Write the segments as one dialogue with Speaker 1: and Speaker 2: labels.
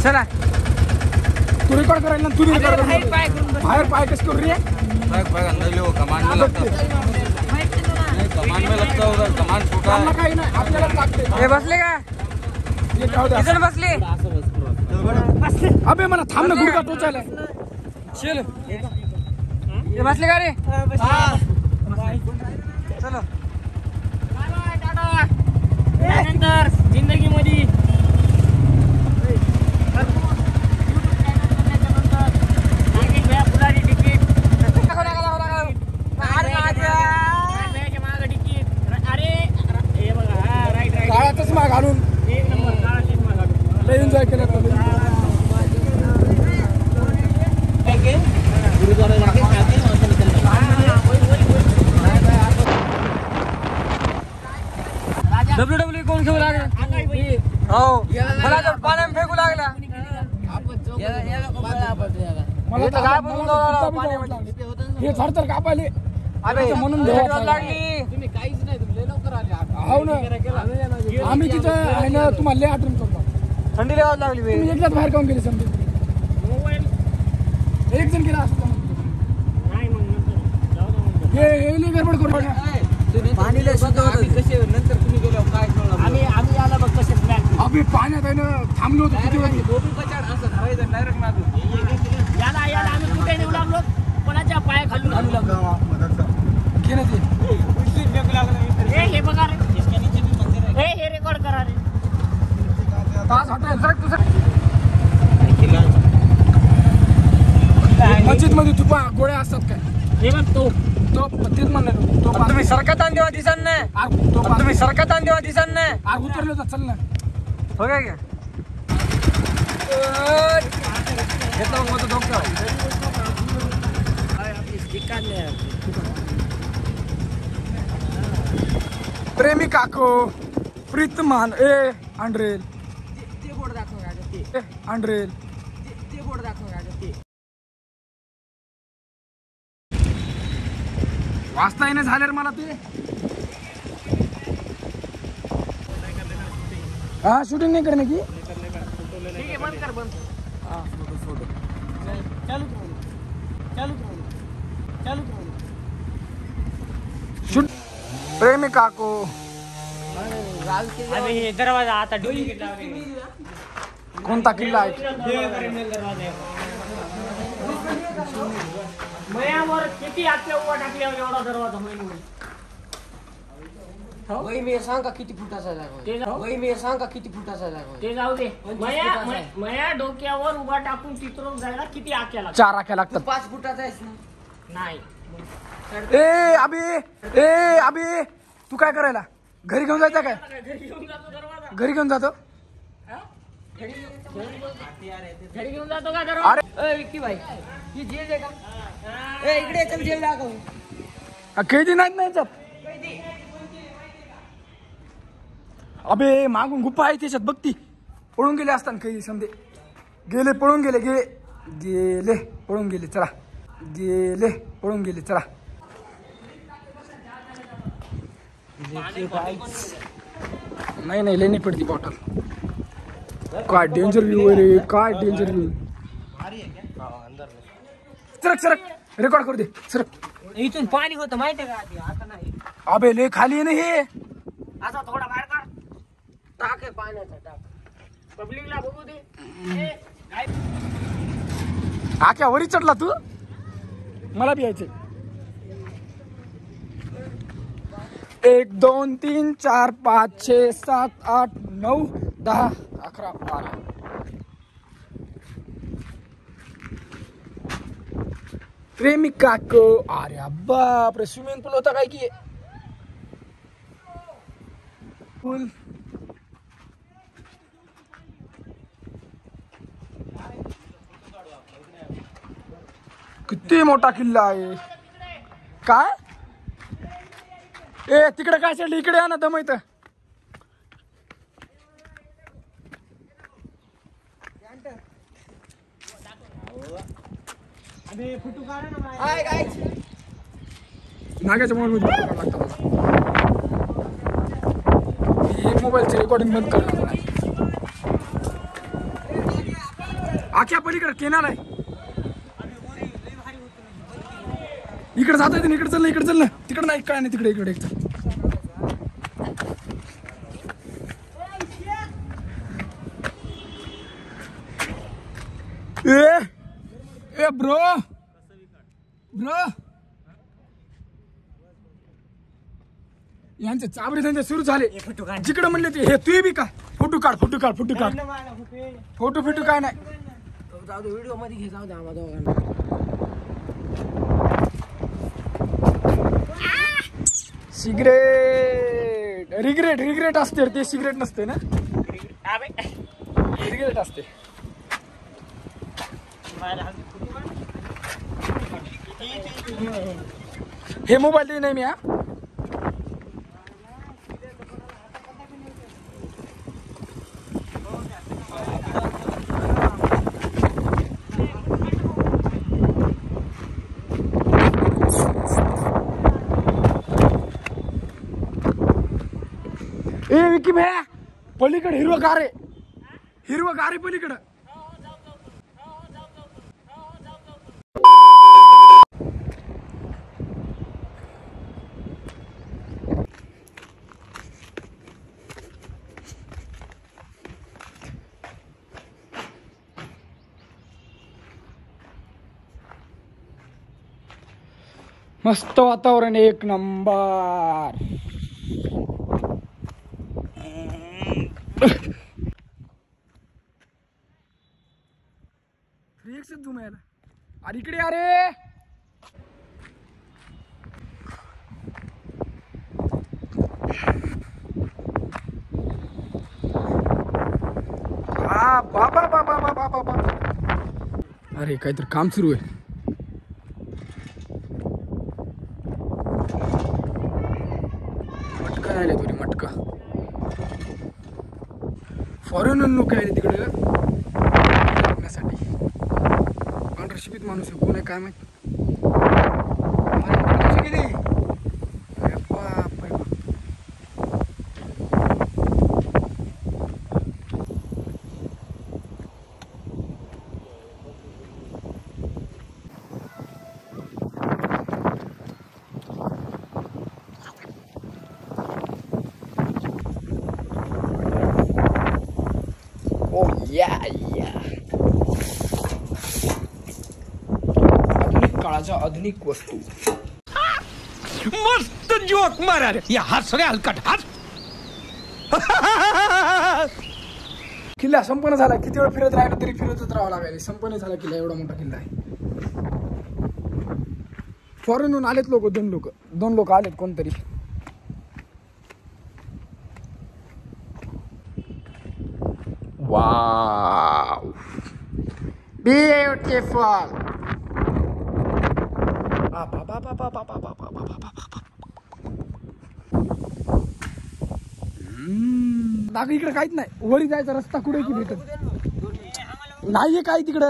Speaker 1: चला
Speaker 2: तू रेकॉर्ड करायला तू रेकॉर्ड बाहेर पाय कस करू रे
Speaker 3: अंदर लो कमान में लगता नहीं कमान में लगता होगा कमान छोटा है
Speaker 2: काही नाही आपल्याला लागते
Speaker 1: हे बसले का
Speaker 2: हे जाऊ दे
Speaker 1: किती बसले
Speaker 2: अबे मला थांब ना गुडघा टोचायला
Speaker 1: चल हे बसले का रे चलो
Speaker 4: नंतर जिंदगी मध्ये
Speaker 2: काळातच माग घालून
Speaker 4: एक नंबर काळाचीच माग घालून
Speaker 2: लय एन्जॉय केलं
Speaker 1: WWE कोण खेळू लागला हो मला तर पाण्यात फेकू लागला
Speaker 2: मला तर
Speaker 1: काय बोलून लावला पाण्यामध्ये
Speaker 2: हे थरथर कापायले
Speaker 1: अबे
Speaker 2: म्हणून
Speaker 1: लागली
Speaker 2: हो ना आम्ही तिथं आहे ना तुम्हाला लय आठवण करतो
Speaker 1: थंडी लावायला लागली बे.
Speaker 2: तुम्ही एकदाच बाहेर काऊन गेले समजा
Speaker 4: मोबाईल
Speaker 2: एक जण गेला असतो
Speaker 4: नाही मग नंतर जाऊ दे मग.
Speaker 2: हे लय गडबड करू नका.
Speaker 3: पाणी लय शुद्ध होतं कसे नंतर तुम्ही गेल्यावर काय
Speaker 4: आम्ही आला बघ कसे प्लॅन
Speaker 2: अबे पाण्यात आहे ना थांबलो होतो किती वेळ
Speaker 3: गोबी पचाड असं धरायचं डायरेक्ट मारून
Speaker 4: याला आम्ही कुठे नेऊ लागलो कोणाच्या पाया खालून घालू लागलो
Speaker 2: घे ना ते
Speaker 4: हे बघा रे हे रेकॉर्ड करा रे
Speaker 2: तास हॉटेल सर मस्जिद मध्ये तुपा गोळ्या असतात काय
Speaker 4: हे बघ तो
Speaker 2: तेच म्हणलं तो
Speaker 1: तुम्ही सरकत आण देवा दिसन नाही तुम्ही सरकत आण देवा दिसन नाही
Speaker 2: आग उतरलो होता चल ना
Speaker 1: हो काय का घेतलं मग माझं डॉक्टर
Speaker 2: प्रेमी काको प्रीतमान ए आंड्रेल आंड्रेल वाचता येणं झाल्यावर मला ते हा शूटिंग नाही करणे की
Speaker 4: ठीक आहे बंद कर बंद चालू
Speaker 2: शूट प्रेमी काको
Speaker 4: अरे हे दरवाजा आता डुप्लिकेट लावले
Speaker 2: कोणता किल्ला आहे
Speaker 4: मयावर किती आतल्या उभा टाकल्यावर एवढा दरवाजा होईल
Speaker 1: वही मी सांगा किती फुटाचा जागा वही मी सांगा किती फुटाचा जागा
Speaker 4: ते जाऊ दे मया डोक्यावर उभा टाकून चित्र जायला किती आख्या लागतात
Speaker 2: 4 आख्या लागतात
Speaker 1: 5 फुटाचा आहेस ना
Speaker 4: नाही
Speaker 2: ए अबे तू काय करायला घरी घेऊन जायचं काय
Speaker 4: घरी घेऊन जातो दरवाजा
Speaker 2: घरी घेऊन जातो
Speaker 4: घरी घेऊन जातो का दरवाजा
Speaker 2: अरे
Speaker 1: विक्की भाई ही जेल आहे का ए इकडे चल जेल दाखव
Speaker 2: कैदी नाहीत नाही याच्यात अबे मागून गुप्पा आहे त्याच्यात बघती पळून गेले असताना कैदी समजे गेले पळून गेले गेले पळून गेले चला गेले पळून गेले चला नाही लेनी पडती बॉटल काय डेंजर व्ह्यू रे काय डेंजर व्ह्यू सरक रेकॉर्ड करू दे सरक
Speaker 4: इथून पाणी होतं माहिती का आता नाही
Speaker 2: अबे लय खाली आहे ना हे
Speaker 4: असा थोडा बाहेर काढ टाक आहे पाण्याचा टाक पब्लिकला बघू दे
Speaker 2: आख्या वरी चढला तू मला बी यायचे 1 2 3 4 5 6 7 8 9 10 11 12 प्रेमी काको अरे बापरे स्विमिंग पूल होता काय की पूल किती मोठा किल्ला आहे काय ए तिकडे काय चढली इकडे या ना दम इथं नागाच्या मोबाईल मध्ये लागतं मला एक मोबाईलचे रेकॉर्डिंग बंद करणार आख्या पलीकडे केना नाही इकडे जाता येते इकडे चल ना तिकडे नाही काय नाही तिकडे इकडे चल ए ब्रो यांचे चाबरे धंदे सुरू झाले जिकडे म्हणले ते हे तू बी का फोटो काढ फोटो काय नाही
Speaker 4: जाऊ दे व्हिडिओ मध्ये घे जाऊ दे आम्हा दोघांना
Speaker 2: सिगरेट रिग्रेट असते ते सिगरेट नसते ना रिग्रेट असते हे मोबाईल दे नाही मी ए विकी भैया पलीकडे हिरवं गारे पलीकडे मस्त वातावरण एक नंबर झूम यायला अरे इकडे अरे बाबा अरे काहीतरी काम सुरू आहे मटका राहिले तुरी मटका फॉरेन लोक आहे तिकडे बघण्यासाठी शिपित माणूस आहे कोण आहे काय माहित काळाच्या आधुनिक वस्तू
Speaker 5: मस्त जोक मारा रे या हात सगळे हलकट हात
Speaker 2: किल्ला संपन्न झाला किती वेळ फिरत राहिलं तरी फिरतच राहावं लागेल संपन्न झाला किल्ला एवढा मोठा किल्ला आहे फॉरेनहून आलेत दोन लोक आलेत कोणतरी वाव ब्युटिफुल दाग इकडे काहीच नाही वरी जायचा रस्ता कुठे की भेटत नाहीये काय तिकडे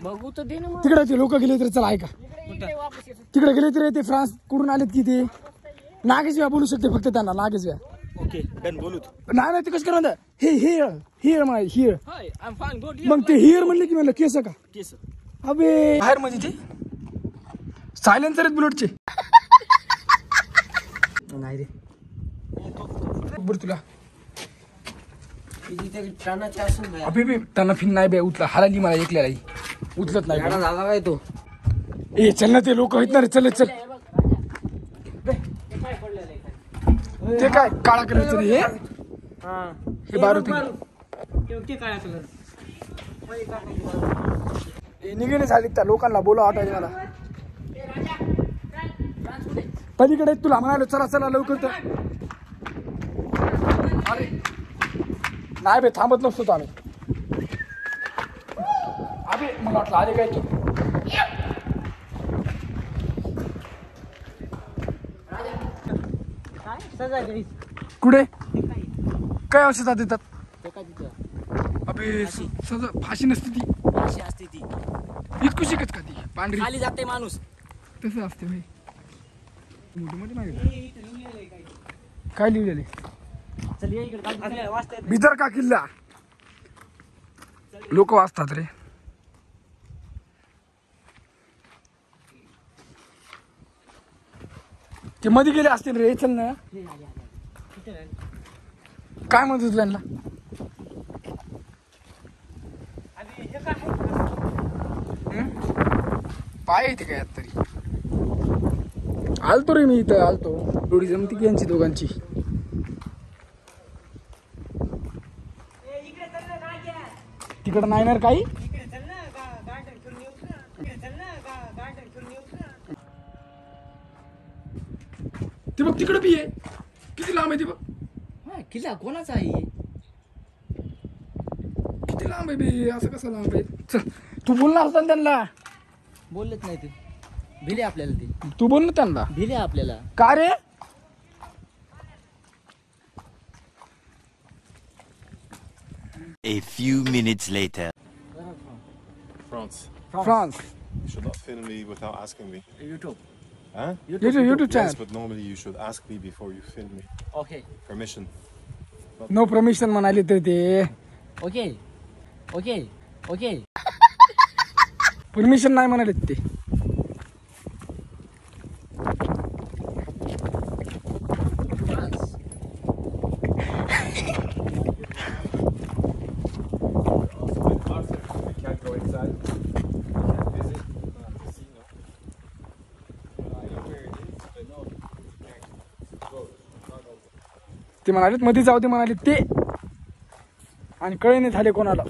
Speaker 4: बघू तर दे ना
Speaker 2: तिकडे ते लोक गेले तरी चला ऐका तिकडे गेले तरी ते फ्रान्स कुठून आलेत की ते नागेश व्या बोलू शकते फक्त त्यांना नागेश व्या
Speaker 5: ओके डन बोलू
Speaker 2: नाही ते कसं करा हे हिअर मग ते हिअर म्हणले की म्हणलं केस का
Speaker 5: केस
Speaker 2: अबे बाहेर म्हणजे ते सायलेन्सर आहेत बुलेटचे
Speaker 4: नाही रे
Speaker 2: बरं तुला
Speaker 4: टनाचे असून
Speaker 2: अबे बे टना फिन नाही बे उचला हराली मला ऐकलेला उचलत नाही बे.
Speaker 4: झाला काय तो
Speaker 2: ए चल ना ते लोक आहेत ना रे चल ते काय काळा कलरचं रे हे 12
Speaker 4: काळा कलर
Speaker 2: निघणे झाली त्या लोकांना बोला वाटायचे मला पलीकडे तुला म्हणालो चला लवकर तर अरे नाही बे थांबत नसतो तो आम्ही अबे मला वाटलं आले काय तू कुठे काय औषधात देतात अबे सजा फाशी नसते ती
Speaker 4: अशी असते ती
Speaker 2: इतकू शिकत का ती पांढरी
Speaker 4: खाली जाते माणूस
Speaker 2: तसं असते भाई मोठी मोठी माहिती काय लिहिलेले बिदर का किल्ला लोक वाचतात रे ते मध्ये गेले असतील रे. चल ना. काय म्हणत होत त्यांना? पाय येते काय तरी. आलतो रे मी इथं आलतो. थोडी जमती की यांची दोघांची. तिकडं नाही ना काही. ते बघ तिकडं बी आहे. किती लांब आहे ते बघ.
Speaker 1: किल्ला कोणाचा आहे?
Speaker 2: किती लांब आहे बे. असं कसं लांब आहे. चल तू बोलला असता ना त्यांना.
Speaker 1: बोललेच नाही ते. भिले आपल्याला ते.
Speaker 2: तू बोल ना त्यांना.
Speaker 1: भिले आपल्याला.
Speaker 2: का रे?
Speaker 6: A few minutes later.
Speaker 7: France.
Speaker 2: France.
Speaker 7: You should not film me without asking me.
Speaker 1: YouTube.
Speaker 7: Huh?
Speaker 2: YouTube
Speaker 7: Yes,
Speaker 2: channel.
Speaker 7: but normally you should ask me before you film me.
Speaker 1: Okay.
Speaker 7: Permission.
Speaker 2: No permission म्हणाले तर ते.
Speaker 1: Okay. Okay. Okay.
Speaker 2: Permission नाही म्हणाले ते.
Speaker 7: We can't go inside. We can't visit casino. I know where it is, but no, we can't go.
Speaker 2: ते म्हणाले मध्ये जाऊ दे म्हणाले ते. आणि कळे नाही झाले कोणाला.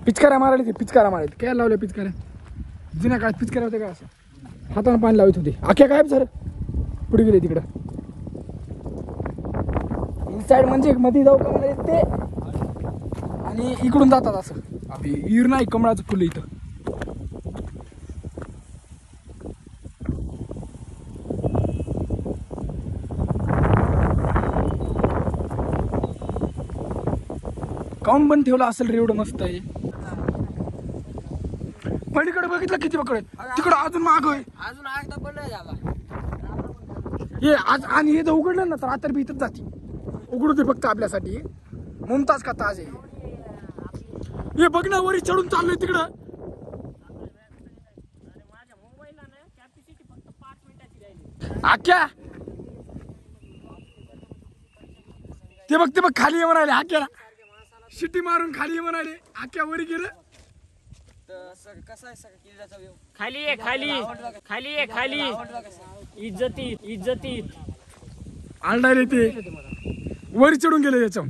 Speaker 2: पिचकाऱ्या मारायला ते. पिचकाऱ्या मारायला काय लावल्या पिचकाऱ्या. जुन्या काळात पिचकाऱ्या होत्या काय असं हाताने पाणी लावत होते. आख्या काय सर पुढे गेले तिकडं. इनसाइड म्हणजे मध्ये जाऊ का म्हणाले ते. आणि इकडून जातात असं. अभि ईर नाही कमळाचं फुलं इथं. काऊन बंद ठेवला असेल रे एवढं मस्त आहे. पलीकडे बघितलं किती पकड. तिकडं अजून माग आहे.
Speaker 1: अजून अर्धा पण नाही झाला.
Speaker 2: हे आज आणि हे जर उघडलं ना तर रात्र बी इथंच जाते. उघडू दे फक्त आपल्यासाठी. मुमताज का ताज आहे. हे बघ ना वरी चढून चाललोय तिकडं. आख्या ते बघ खाली ये म्हणाले. आख्याला शिटी मारून खाली ये म्हणाले. आख्या वरी गेलं.
Speaker 1: कसा आहे सगळं किल्ल्याचा व्यू?
Speaker 4: खाली आहे खाली. खाली आहे खाली. इज्जतीत इज्जतीत.
Speaker 2: आलडाय रे ते. वरी चढून गेले याच्यावर.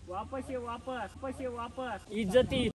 Speaker 4: वापस ये वापस. वापस ये वापस. इज्जतीत.